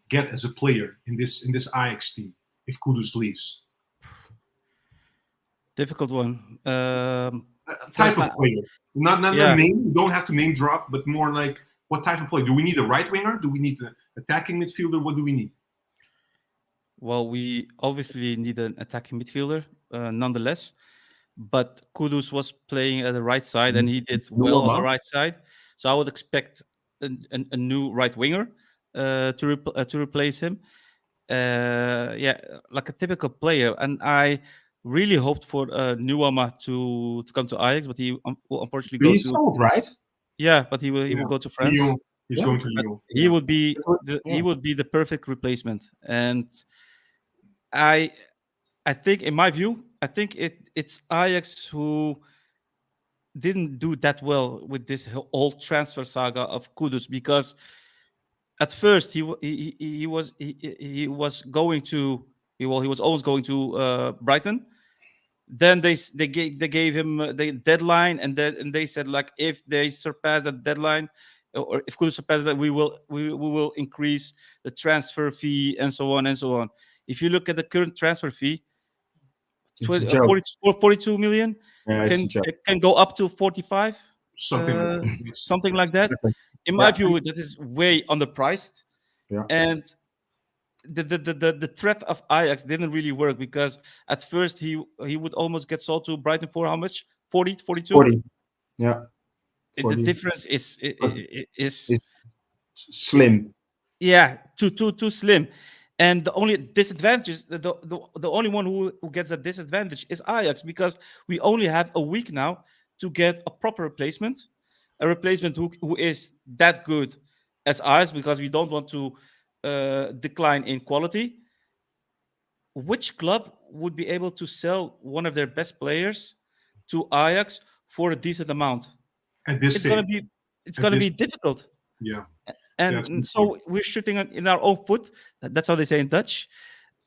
get as a player in this Ajax team if Kudus leaves? Difficult one. Type of player, not Yeah. name. You don't have to name drop, but more like what type of player? Do we need a right winger? Do we need an attacking midfielder? What do we need? Well, we obviously need an attacking midfielder, nonetheless. But Kudus was playing at the right side, and he did well on the right side. So I would expect a new right winger to replace him. Yeah, like a typical player. And I really hoped for Nuama to come to Ajax, but he will unfortunately go He's to. sold, right? Yeah, but he will go to France. Lyon. He's Yeah. going to But Lyon. he would be he Yeah. would be the perfect replacement. And I think, in my view, I think it's Ajax who didn't do that well with this whole transfer saga of Kudus, because at first he was going to, well, he was always going to Brighton. Then they gave him the deadline, and they said, like, if they surpass that deadline, or if Kudus surpasses that, we will increase the transfer fee, and so on and so on. If you look at the current transfer fee, It's a joke. 42 million Yeah, it's a joke. can go up to 45, Something something like that. In my view, that is way underpriced. Yeah. And the threat of Ajax didn't really work, because at first he would almost get sold to Brighton for how much? 40, 42? 40. Yeah. The 40. difference is Slim. too slim. And the only disadvantage, the only one who gets a disadvantage is Ajax, because we only have a week now to get a proper replacement, a replacement who is that good as Ajax, because we don't want to decline in quality. Which club would be able to sell one of their best players to Ajax for a decent amount? At this It's stage. gonna be difficult. Yeah. And so we're shooting in our own foot. That's how they say in Dutch.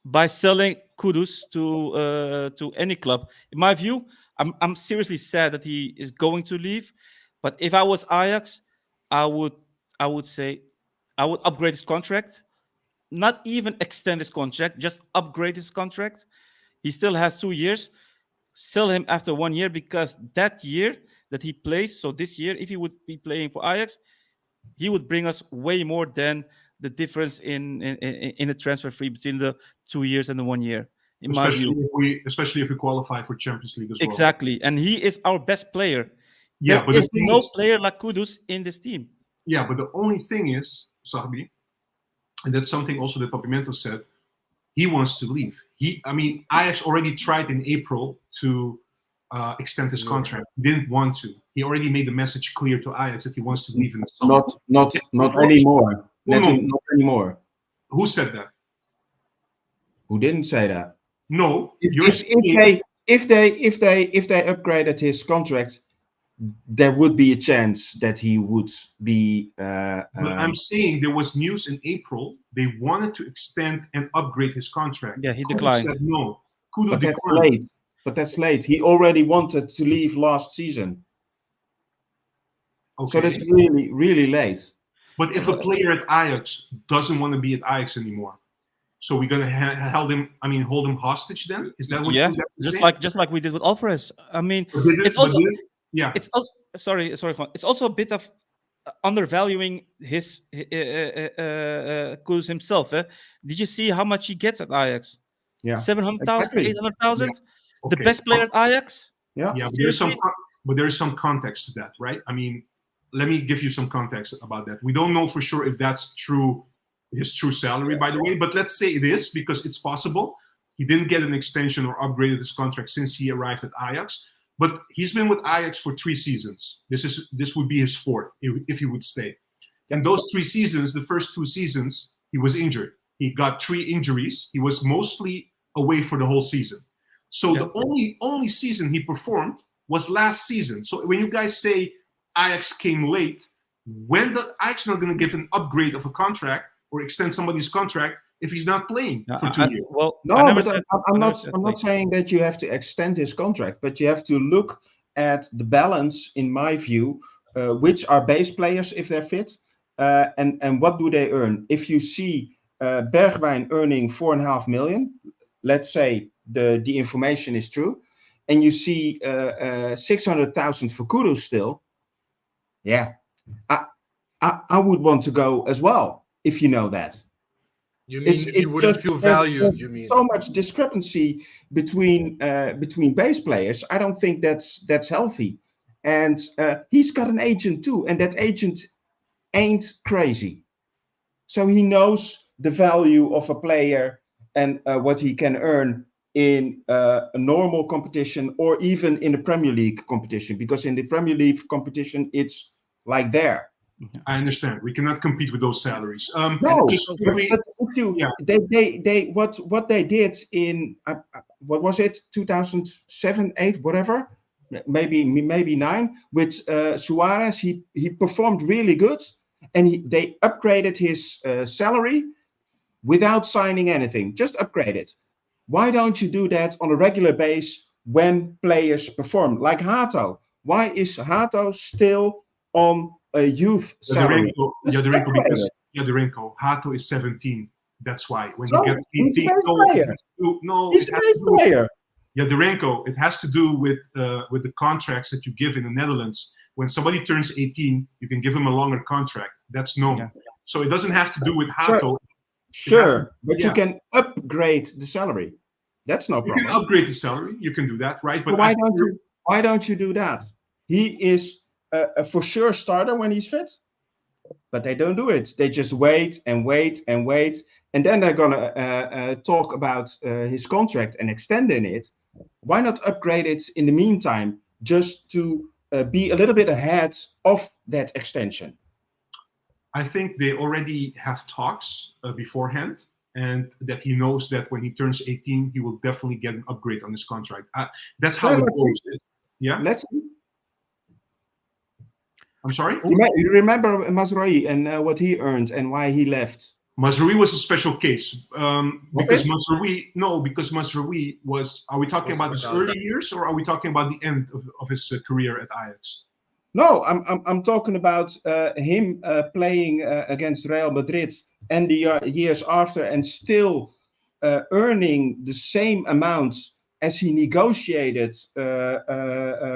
By selling Kudus to any club. In my view, I'm seriously sad that he is going to leave. But if I was Ajax, I would say I would upgrade his contract. Not even extend his contract, just upgrade his contract. He still has 2 years. Sell him after 1 year, because that year that he plays, so this year, if he would be playing for Ajax, he would bring us way more than the difference in the transfer fee between the 2 years and the 1 year. In my view, Especially if we qualify for Champions League as well. exactly, and he is our best player. Yeah, There but is the thing no is, player like Kudus in this team. yeah, but the only thing is, Sabi, and that's something also that Papimento said, he wants to leave. Ajax already tried in April to extend his contract. He didn't want to. He already made the message clear to Ajax that he wants to leave in the summer. Not anymore. No, no. Not anymore. Who said that? Who didn't say that? No. If they upgraded his contract, there would be a chance that he would be. But I'm saying there was news in April. They wanted to extend and upgrade his contract. Yeah, he Kudus declined. said no. Kudus but that's declined. late. But that's late. He already wanted to leave last season, Okay. so that's really, really late. But if a player at Ajax doesn't want to be at Ajax anymore, so we're gonna hold him hostage then? Is that what? Yeah, you guys are just like we did with Alvarez. I mean, saying? But it's also yeah. it's also sorry, Juan. It's also a bit of undervaluing his Kudus himself. Did you see how much he gets at Ajax? Yeah, 700,000, exactly. 800,000. Okay. The best player at Ajax. Yeah. Yeah, Seriously? but there is some context to that, right? I mean, let me give you some context about that. We don't know for sure if that's true, his true salary, by the way, but let's say it is because it's possible. He didn't get an extension or upgraded his contract since he arrived at Ajax, but he's been with Ajax for 3 seasons. This would be his 4th if he would stay. And those 3 seasons, the first 2 seasons, he was injured. He got 3 injuries. He was mostly away for the whole season. So the only season he performed was last season. So when you guys say Ajax came late, when the Ajax not going to give an upgrade of a contract or extend somebody's contract if he's not playing for 2 years? Well, No, I never but said- I'm I never not. said I'm late. not saying that you have to extend his contract, but you have to look at the balance, in my view, which are base players if they're fit, and what do they earn. If you see Bergwijn earning 4.5 million, let's say the information is true, and you see 600,000 for Kudus still, yeah, I would want to go as well if you know that. You mean you wouldn't feel valued? there's You mean? so much discrepancy between base players. I don't think that's healthy. And he's got an agent too, and that agent ain't crazy. So he knows the value of a player and what he can earn in a normal competition or even in the Premier League competition, because in the Premier League competition it's like there. I understand. We cannot compete with those salaries. No, just but quickly, if you, yeah. they what they did in what was it, 2007, 8, whatever, maybe 9, with Suarez. He performed really good, and they upgraded his salary without signing anything, just upgrade it. Why don't you do that on a regular basis when players perform, like Hato? Why is Hato still on a youth salary? Yadorenko, Hato is 17. That's why. When So, he gets he's a 18, base player. He's a base player. Yadorenko, it has to do with the contracts that you give in the Netherlands. When somebody turns 18, you can give him a longer contract. That's known. Yeah. So it doesn't have to do with Hato. Sure, but yeah. you can upgrade the salary. That's no You problem. can upgrade the salary. You can do that, right? So why don't you do that? He is a for sure starter when he's fit, but they don't do it. They just wait and wait and wait, and then they're gonna talk about his contract and extending it. Why not upgrade it in the meantime, just to be a little bit ahead of that extension? I think they already have talks beforehand, and that he knows that when he turns 18, he will definitely get an upgrade on his contract. That's how it goes. Yeah. Let's. I'm sorry? You remember Mazraoui and what he earned and why he left? Mazraoui was a special case because Mazraoui was. Are we talking about his early years or are we talking about the end of his career at Ajax? No, I'm talking about him playing against Real Madrid and the years after, and still earning the same amount as he negotiated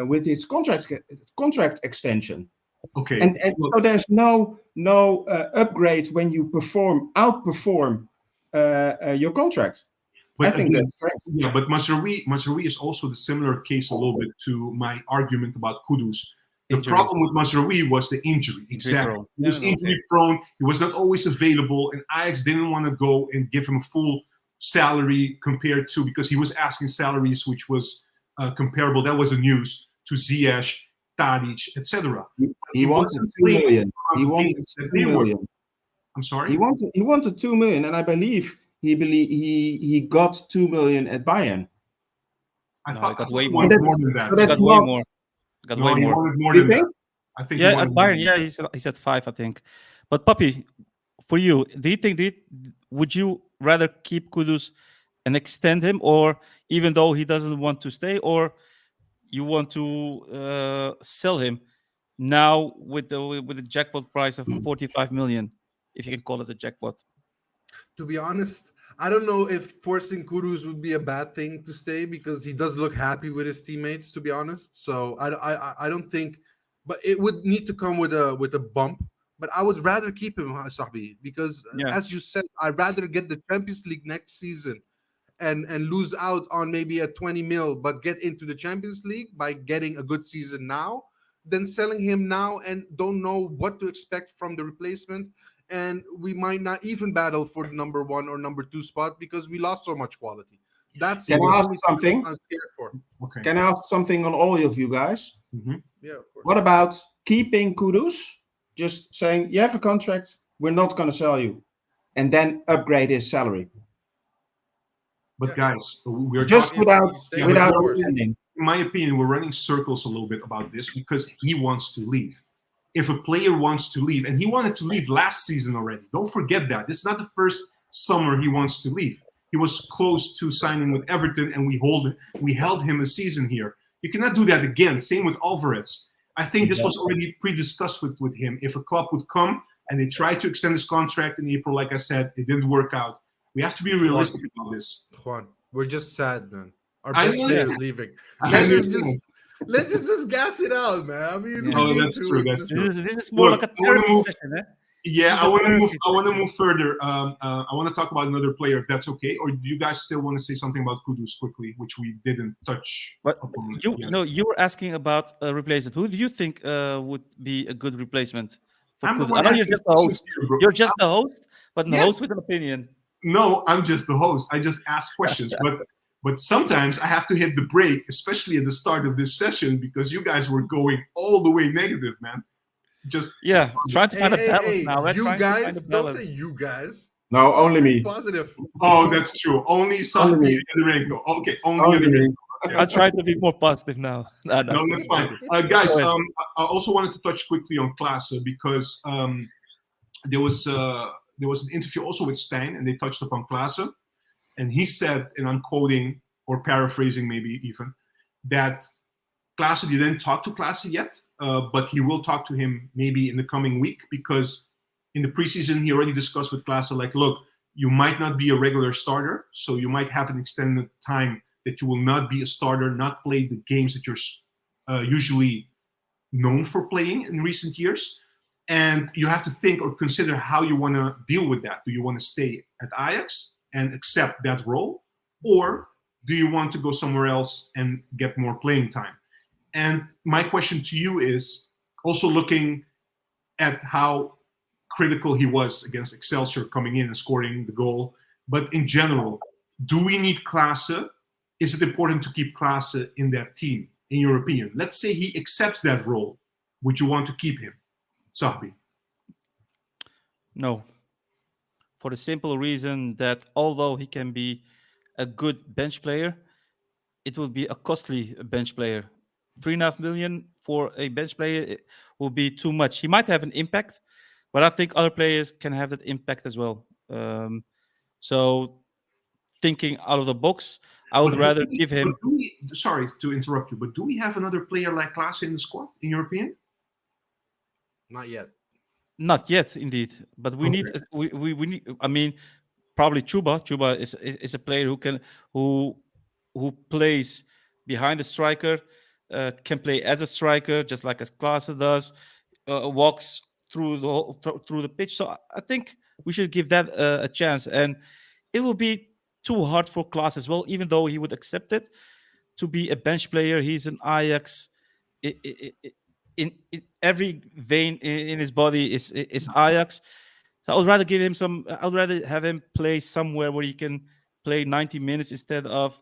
with his contract extension. Okay. And so there's no upgrade when you outperform your contract. But I think again, that's right. yeah, but Mazraoui is also the similar case a little bit to my argument about Kudus. The problem with Mazraoui was the injury. Exactly. He was injury prone. He was not always available, and Ajax didn't want to go and give him a full salary compared to, because he was asking salaries which was comparable. That was the news to Ziyech, Tadic, etc. He wanted 2 million. He wanted 2 million. I'm sorry. He wanted 2 million, and I believe he got 2 million at Bayern. I thought got way more more. than that. So that's got way more. Got No, way he more. wanted more You than that. think? I think he Yeah, wanted at more Bayern, than yeah, he said 5, I think. But Puppy, for you, do you think would you rather keep Kudus and extend him, or even though he doesn't want to stay, or you want to sell him now with the jackpot price of 45 million, if you can call it a jackpot? To be honest, I don't know if forcing Kudus would be a bad thing to stay because he does look happy with his teammates. To be honest, so I don't think, but it would need to come with a bump. But I would rather keep him, Sahbi, because Yeah. as you said, I'd rather get the Champions League next season and lose out on maybe a 20 mil, but get into the Champions League by getting a good season now, than selling him now and don't know what to expect from the replacement. And we might not even battle for the number 1 or number 2 spot because we lost so much quality. That's Can the I ask only thing something? I'm scared for. Okay. Can I ask something on all of you guys? Mhm. Yeah, of course. What about keeping Kudus? Just saying, you have a contract, we're not going to sell you. And then upgrade his salary. But guys, we're Just talking. without, Yeah, without but we're- spending. In my opinion, we're running circles a little bit about this because he wants to leave. If a player wants to leave, and he wanted to leave last season already, don't forget that. This is not the first summer he wants to leave. He was close to signing with Everton, and we held him a season here. You cannot do that again. Same with Alvarez. I think this was already pre-discussed with him. If a club would come and they tried to extend his contract in April, like I said, it didn't work out. We have to be realistic about this. Juan, we're just sad, man. Our I best know. player is leaving. I Let's just gas it out, man. I mean, Yeah. Oh, we need that's to. true. That's true. This is more Look, like a I wanna therapy move- session, eh? Yeah, This is I a want to move. therapy I want to session. move further. I want to talk about another player, if that's okay. Or do you guys still want to say something about Kudus quickly, which we didn't touch? But upon you yet? no, you were asking about a replacement. Who do you think would be a good replacement for I'm the Kudus? one I know you're asking just the questions host. here, bro. You're just the host, but the Yeah. host with an opinion. No, I'm just the host. I just ask questions, but sometimes I have to hit the break, especially at the start of this session, because you guys were going all the way negative, man. Just Yeah, trying to find a balance Hey, now. We're you trying to find guys, a don't balance. say you guys. No, Let's only be me. Positive. oh, that's true. Only Sahbi me. and Yarenko. Okay, only Only me. Yarenko. I'm trying to be more positive now. No. No, that's fine. Guys, Go ahead. I also wanted to touch quickly on Klaassen because there was an interview also with Stein, and they touched upon Klaassen, and he said, and I'm quoting or paraphrasing maybe even, that Klaassen didn't talk to Klaassen yet, but he will talk to him maybe in the coming week because in the preseason he already discussed with Klaassen, like, look, you might not be a regular starter, so you might have an extended time that you will not be a starter, not play the games that you're usually known for playing in recent years. And you have to think or consider how you want to deal with that. Do you want to stay at Ajax and accept that role? Or do you want to go somewhere else and get more playing time? And my question to you is also looking at how critical he was against Excelsior coming in and scoring the goal. But in general, do we need Klaassen? Is it important to keep Klaassen in that team, in your opinion? Let's say he accepts that role. Would you want to keep him? Sahbi. No. For the simple reason that although he can be a good bench player, it will be a costly bench player. 3.5 million for a bench player will be too much. He might have an impact, but I think other players can have that impact as well. So thinking out of the box, I would rather give him. Sorry to interrupt you, but do we have another player like Klaassen in the squad, in your opinion? Not yet. Not yet, indeed, but we Okay. need. We need. I mean, probably Chuba. Chuba is a player who plays behind the striker, can play as a striker, just like as Klaassen does, walks through through the pitch. So I think we should give that a chance, and it will be too hard for Klaassen as well, even though he would accept it to be a bench player. He's an Ajax. In every vein in his body is Ajax. So I would rather give him some. I would rather have him play somewhere where he can play 90 minutes instead of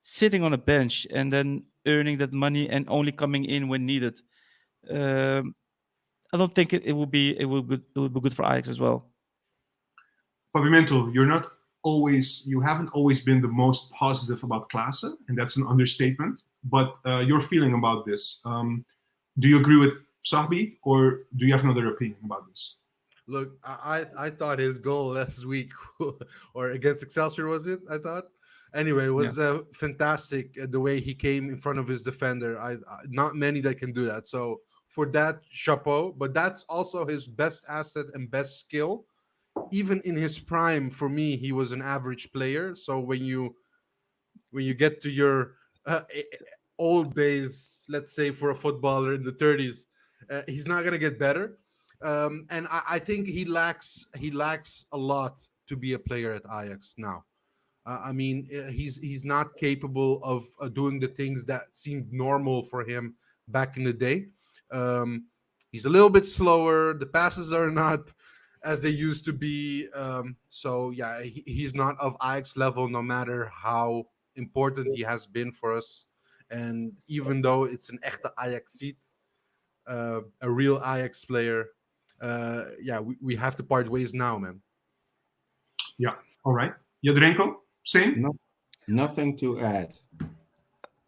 sitting on a bench and then earning that money and only coming in when needed. I don't think it will be good for Ajax as well. Pavimento, you haven't always been the most positive about Klaassen, and that's an understatement. but your feeling about this. Do you agree with Sahbi, or do you have another opinion about this? Look, I thought his goal last week or against Excelsior, was it? I thought. Anyway, it was fantastic the way he came in front of his defender. Not many that can do that. So for that, chapeau. But that's also his best asset and best skill. Even in his prime, for me, he was an average player. So when you get to your old days, let's say for a footballer in the 30s, he's not gonna get better. And I think he lacks a lot to be a player at Ajax now. I mean, he's not capable of doing the things that seemed normal for him back in the day. He's a little bit slower. The passes are not as they used to be. So yeah, he's not of Ajax level, no matter how important he has been for us. And even though it's an echte Ajax seat, a real Ajax player, yeah, we have to part ways now, man. Yeah. All right. Jadrenko, same? No, nothing to add.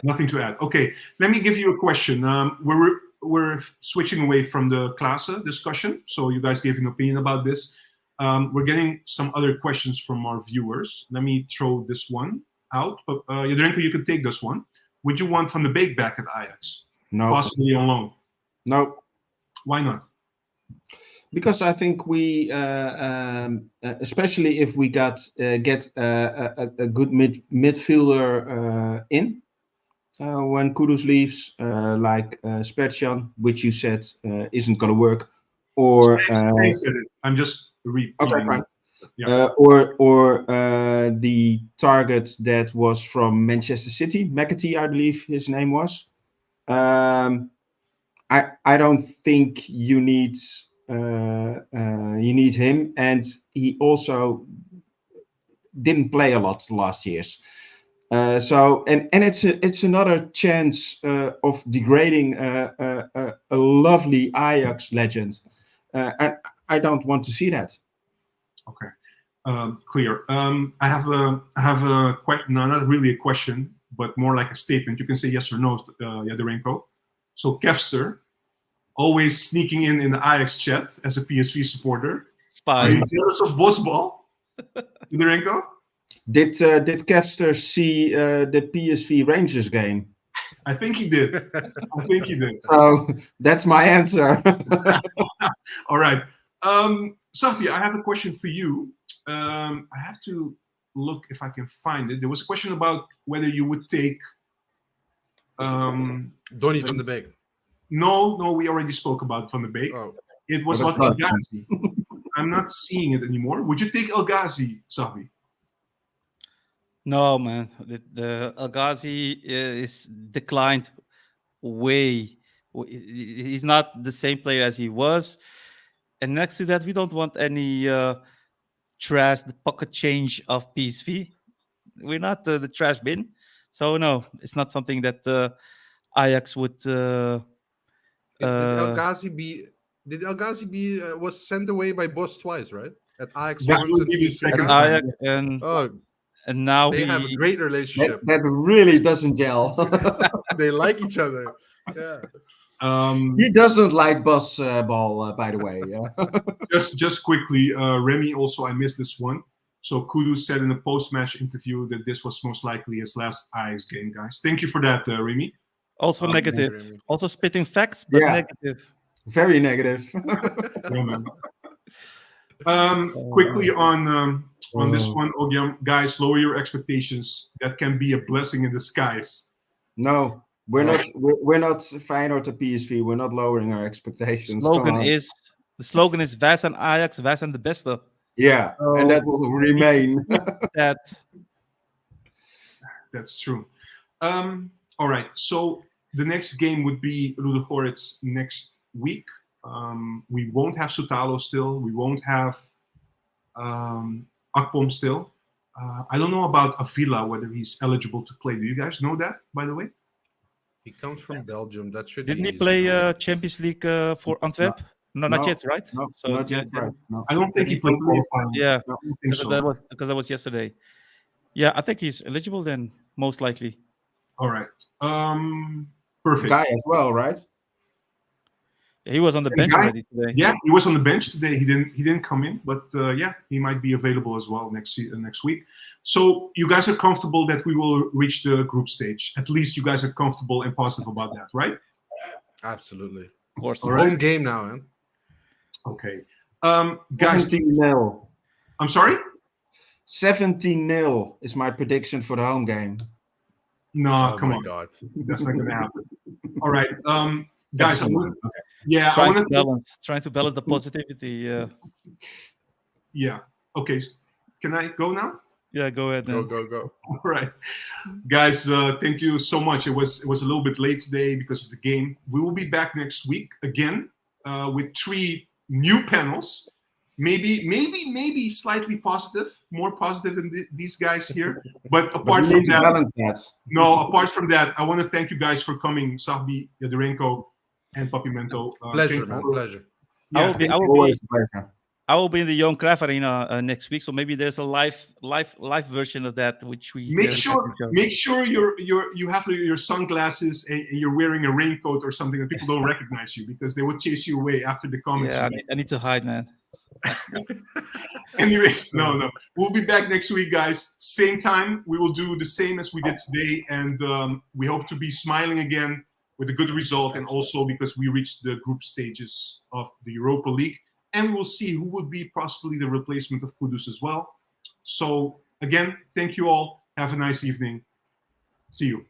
Nothing to add. Okay, let me give you a question. We're switching away from the Klaassen discussion, so you guys gave an opinion about this. We're getting some other questions from our viewers. Let me throw this one out. But Jadrenko, you could take this one. Would you want Van de Beek back at Ajax? No. Possibly on loan. No. Why not? Because I think we, especially if we get a good midfielder in when Kudus leaves, like Spertjan, which you said isn't going to work, or I'm just repeating. Okay, fine. Yeah. Or the target that was from Manchester City, McAtee, I believe his name was. I don't think you need him, and he also didn't play a lot last years. So it's another chance of degrading a lovely Ajax legend, and I don't want to see that. Okay, clear. I have a question. No, not really a question, but more like a statement. You can say yes or no, Jadrenko. So Kevster, always sneaking in the Ajax chat as a PSV supporter. Are you jealous of Bosbal, Jadrenko? Did Kevster see the PSV Rangers game? I think he did. So that's my answer. All right. Sahbi, I have a question for you. I have to look if I can find it. There was a question about whether you would take Donny van de Beek. No, we already spoke about Van de Beek. Oh. It was about El Ghazi. I'm not seeing it anymore. Would you take El Ghazi, Sahbi? No, man. The El Ghazi is declined way. He's not the same player as he was. And next to that, we don't want any trash, the pocket change of PSV. We're not the trash bin. So, no, it's not something that Ajax would... Did El Ghazi was sent away by Bos twice, right? At Ajax once and Ajax and now they have a great relationship. That really doesn't gel. They like each other. Yeah. He doesn't like Bos ball, by the way. Just quickly, Remy. Also, I missed this one. So Kudus said in a post-match interview that this was most likely his last Ajax game, guys. Thank you for that, Remy. Also negative. Also spitting facts, but negative. Very negative. Yeah, quickly on this one, Ogyam, guys, lower your expectations. That can be a blessing in disguise. No, we're not. We're not Feyenoord or PSV. We're not lowering our expectations. The slogan is "Wij zijn Ajax, wij zijn de beste." Yeah, and that will remain. That's true. All right, so the next game would be Ludogorets next week. We won't have Sutalo still. We won't have Akpom still. I don't know about Avila, whether he's eligible to play. Do you guys know that, by the way? He comes from Belgium. That should. Didn't he play Champions League for Antwerp? No, not yet, right? No, so not yet. Right. No. I don't think he played qualifying. Yeah, because that was yesterday. Yeah, I think he's eligible then, most likely. All right. Perfect. Guy as well, right? He was on the And bench Guy? already today. Yeah, he was on the bench today. He didn't come in, but yeah, he might be available as well next week. So you guys are comfortable that we will reach the group stage. At least you guys are comfortable and positive about that, right? Absolutely. Of course. All right. Home game now, man. Okay. Guys, 17-0. I'm sorry? 17-0 is my prediction for the home game. No, Oh come my on. God. That's not going to happen. All right. Guys, I 17-1. want Okay. yeah, I Trying want to balance the positivity. Yeah. Okay. Can I go now? Yeah, go ahead. Go, Then. go, go. All right, guys. Thank you so much. It was a little bit late today because of the game. We will be back next week again with 3 new panels. Maybe slightly positive, more positive than these guys here. But But apart we from need to that, balance that. no. Apart from that, I want to thank you guys for coming, Sahbi, Yadorenko, and Papimento. Pleasure, thank you man. for- Pleasure. Yeah, I will be Always a pleasure. I will be in the Young Craft Arena next week, so maybe there's a live version of that, which we Make we sure can show. you have your sunglasses and you're wearing a raincoat or something that people don't recognize you because they will chase you away after the comments. Yeah, I need to hide, man. Anyways, no. We'll be back next week, guys. Same time. We will do the same as we did today, and we hope to be smiling again with a good result, and also because we reached the group stages of the Europa League, and we'll see who would be possibly the replacement of Kudus as well. So again, thank you all. Have a nice evening. See you.